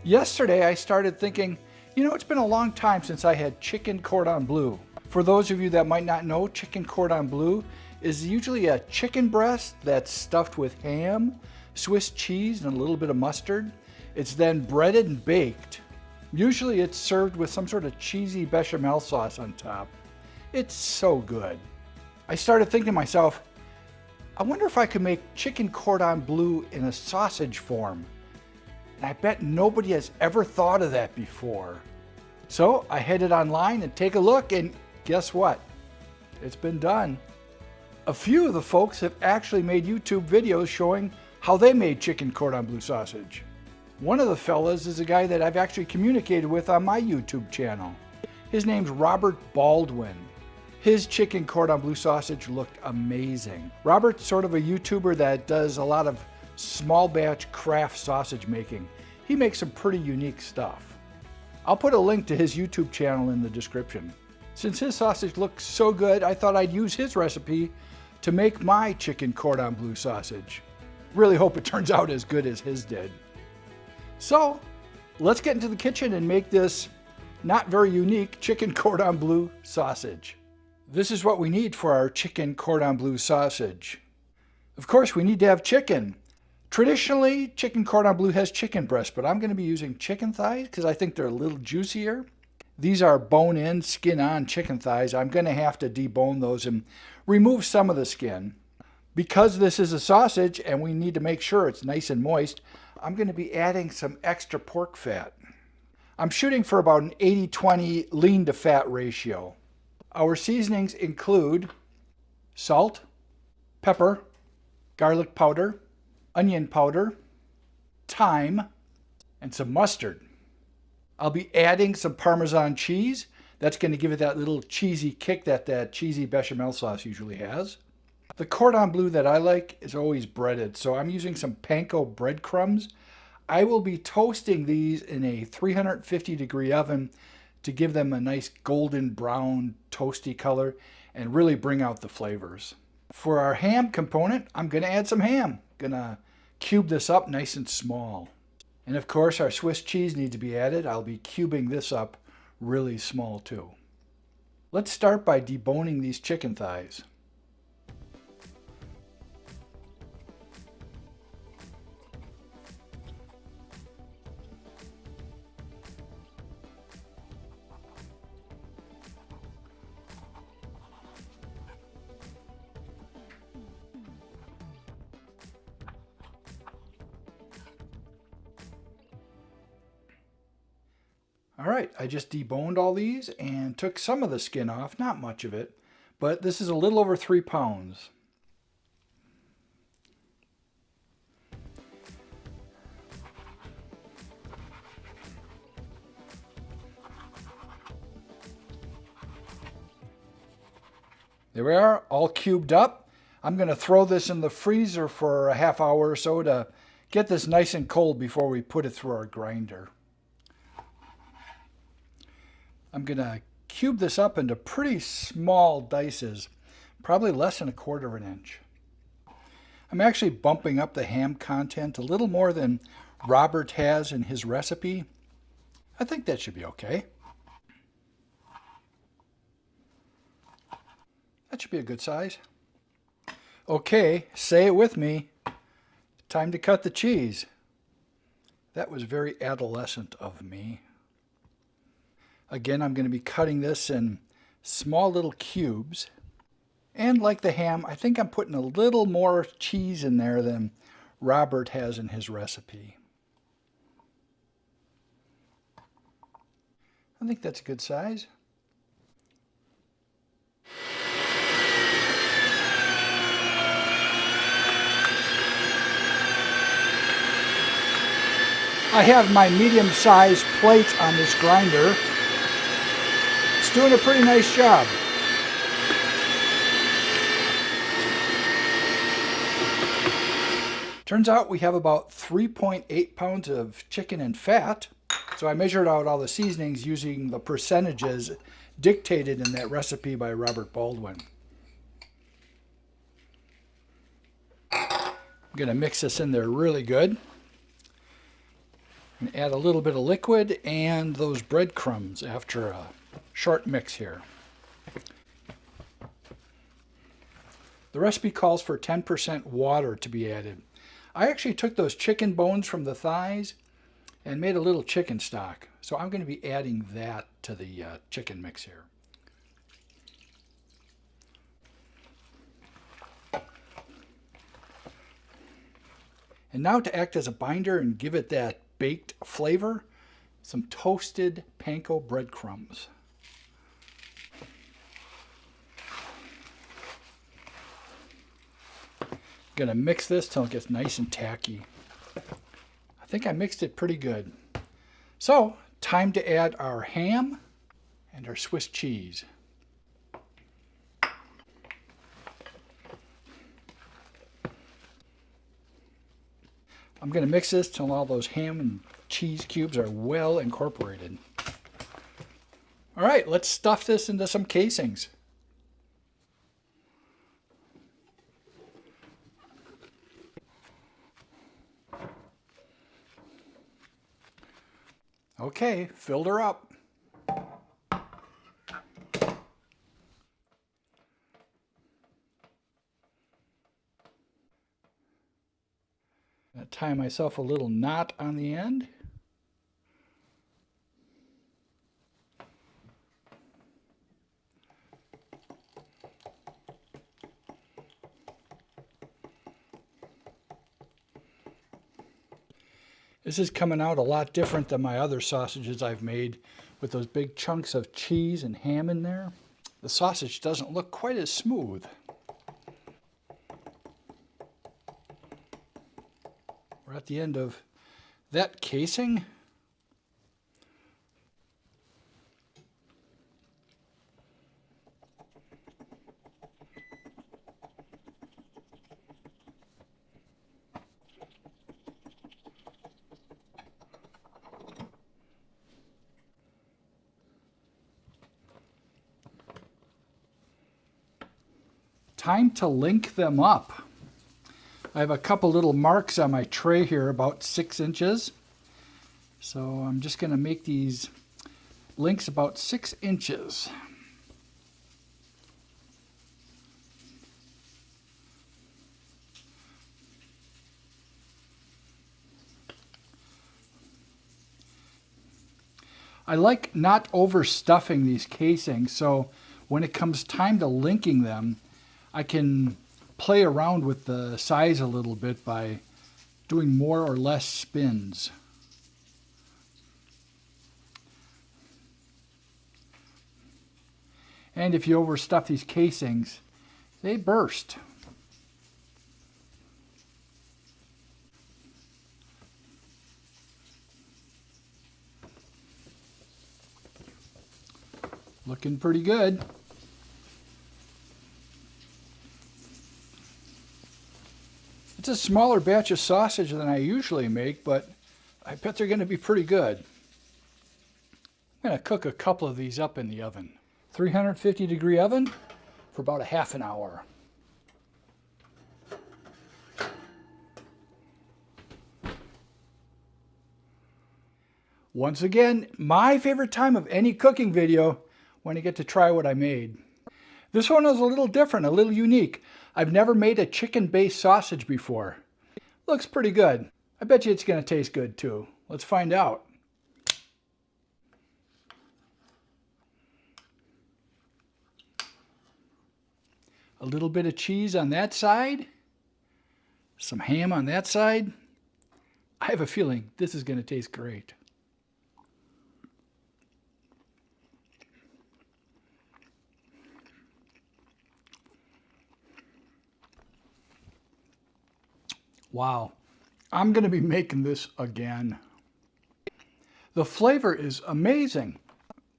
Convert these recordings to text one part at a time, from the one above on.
Yesterday I started thinking, it's been a long time since I had chicken cordon bleu. For those of you that might not know, chicken cordon bleu is usually a chicken breast that's stuffed with ham, Swiss cheese, and a little bit of mustard. It's then breaded and baked. Usually it's served with some sort of cheesy bechamel sauce on top. It's so good. I started thinking to myself, I wonder if I could make chicken cordon bleu in a sausage form. And I bet nobody has ever thought of that before. So I headed online and take a look, and guess what? It's been done. A few of the folks have actually made YouTube videos showing how they made chicken cordon bleu sausage. One of the fellas is a guy that I've actually communicated with on my YouTube channel. His name's Robert Baldwin. His chicken cordon bleu sausage looked amazing. Robert's sort of a YouTuber that does a lot of small batch craft sausage making. He makes some pretty unique stuff. I'll put a link to his YouTube channel in the description. Since his sausage looks so good, I thought I'd use his recipe to make my chicken cordon bleu sausage. Really hope it turns out as good as his did. So let's get into the kitchen and make this not very unique chicken cordon bleu sausage. This is what we need for our chicken cordon bleu sausage. Of course, we need to have chicken. Traditionally, chicken cordon bleu has chicken breast, but I'm going to be using chicken thighs because I think they're a little juicier. These are bone-in, skin-on chicken thighs. I'm going to have to debone those and remove some of the skin. Because this is a sausage and we need to make sure it's nice and moist, I'm going to be adding some extra pork fat. I'm shooting for about an 80-20 lean to fat ratio. Our seasonings include salt, pepper, garlic powder, onion powder, thyme, and some mustard. I'll be adding some Parmesan cheese. That's going to give it that little cheesy kick that cheesy bechamel sauce usually has. The cordon bleu that I like is always breaded, so I'm using some panko breadcrumbs. I will be toasting these in a 350-degree oven to give them a nice golden brown toasty color and really bring out the flavors. For our ham component, I'm going to add some ham. Going to cube this up nice and small. And of course, our Swiss cheese needs to be added. I'll be cubing this up really small too. Let's start by deboning these chicken thighs. All right, I just deboned all these and took some of the skin off, not much of it, but this is a little over 3 pounds. There we are, all cubed up. I'm going to throw this in the freezer for a half hour or so to get this nice and cold before we put it through our grinder. I'm going to cube this up into pretty small dices, probably less than 1/4 of an inch. I'm actually bumping up the ham content a little more than Robert has in his recipe. I think that should be okay. That should be a good size. Okay, say it with me. Time to cut the cheese. That was very adolescent of me. Again, I'm going to be cutting this in small little cubes. And like the ham, I think I'm putting a little more cheese in there than Robert has in his recipe. I think that's a good size. I have my medium-sized plate on this grinder. It's doing a pretty nice job. Turns out we have about 3.8 pounds of chicken and fat. So I measured out all the seasonings using the percentages dictated in that recipe by Robert Baldwin. I'm going to mix this in there really good. And add a little bit of liquid and those breadcrumbs after a short mix here. The recipe calls for 10% water to be added. I actually took those chicken bones from the thighs and made a little chicken stock. So I'm going to be adding that to the chicken mix here. And now to act as a binder and give it that baked flavor, some toasted panko breadcrumbs. Gonna mix this till it gets nice and tacky. I think I mixed it pretty good. So, time to add our ham and our Swiss cheese. I'm gonna mix this till all those ham and cheese cubes are well incorporated. All right, let's stuff this into some casings. Okay, filled her up. I'll tie myself a little knot on the end. This is coming out a lot different than my other sausages I've made with those big chunks of cheese and ham in there. The sausage doesn't look quite as smooth. We're at the end of that casing. Time to link them up. I have a couple little marks on my tray here, about 6 inches. So I'm just going to make these links about 6 inches. I like not overstuffing these casings, so when it comes time to linking them, I can play around with the size a little bit by doing more or less spins. And if you overstuff these casings, they burst. Looking pretty good. It's a smaller batch of sausage than I usually make, but I bet they're going to be pretty good. I'm going to cook a couple of these up in the oven. 350-degree oven for about a half an hour. Once again, my favorite time of any cooking video when I get to try what I made. This one is a little different, a little unique. I've never made a chicken-based sausage before. Looks pretty good. I bet you it's going to taste good too. Let's find out. A little bit of cheese on that side. Some ham on that side. I have a feeling this is going to taste great. Wow, I'm going to be making this again. The flavor is amazing.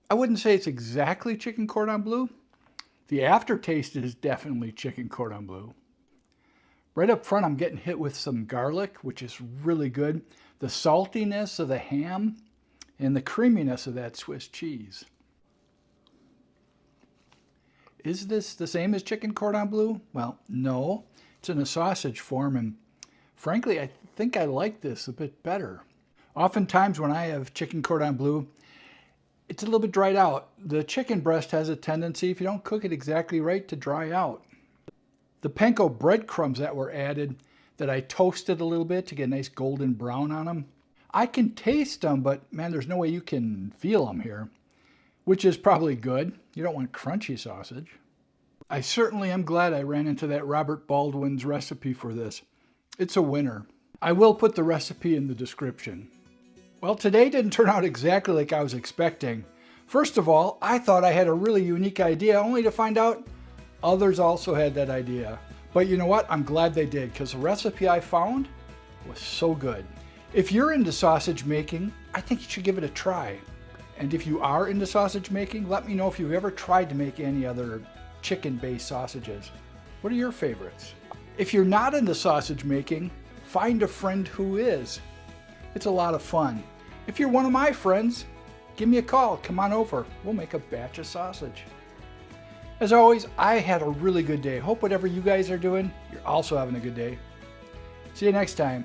I wouldn't say it's exactly chicken cordon bleu. The aftertaste is definitely chicken cordon bleu. Right up front, I'm getting hit with some garlic, which is really good. The saltiness of the ham and the creaminess of that Swiss cheese. Is this the same as chicken cordon bleu? Well, no. It's in a sausage form, and frankly, I think I like this a bit better. Oftentimes when I have chicken cordon bleu, it's a little bit dried out. The chicken breast has a tendency, if you don't cook it exactly right, to dry out. The panko breadcrumbs that were added, that I toasted a little bit to get a nice golden brown on them, I can taste them, but man, there's no way you can feel them here, which is probably good. You don't want crunchy sausage. I certainly am glad I ran into that Robert Baldwin's recipe for this. It's a winner. I will put the recipe in the description. Well, today didn't turn out exactly like I was expecting. First of all, I thought I had a really unique idea, only to find out others also had that idea. But you know what? I'm glad they did, because the recipe I found was so good. If you're into sausage making, I think you should give it a try. And if you are into sausage making, let me know if you've ever tried to make any other chicken-based sausages. What are your favorites? If you're not into sausage making, find a friend who is. It's a lot of fun. If you're one of my friends, give me a call. Come on over. We'll make a batch of sausage. As always, I had a really good day. Hope whatever you guys are doing, you're also having a good day. See you next time.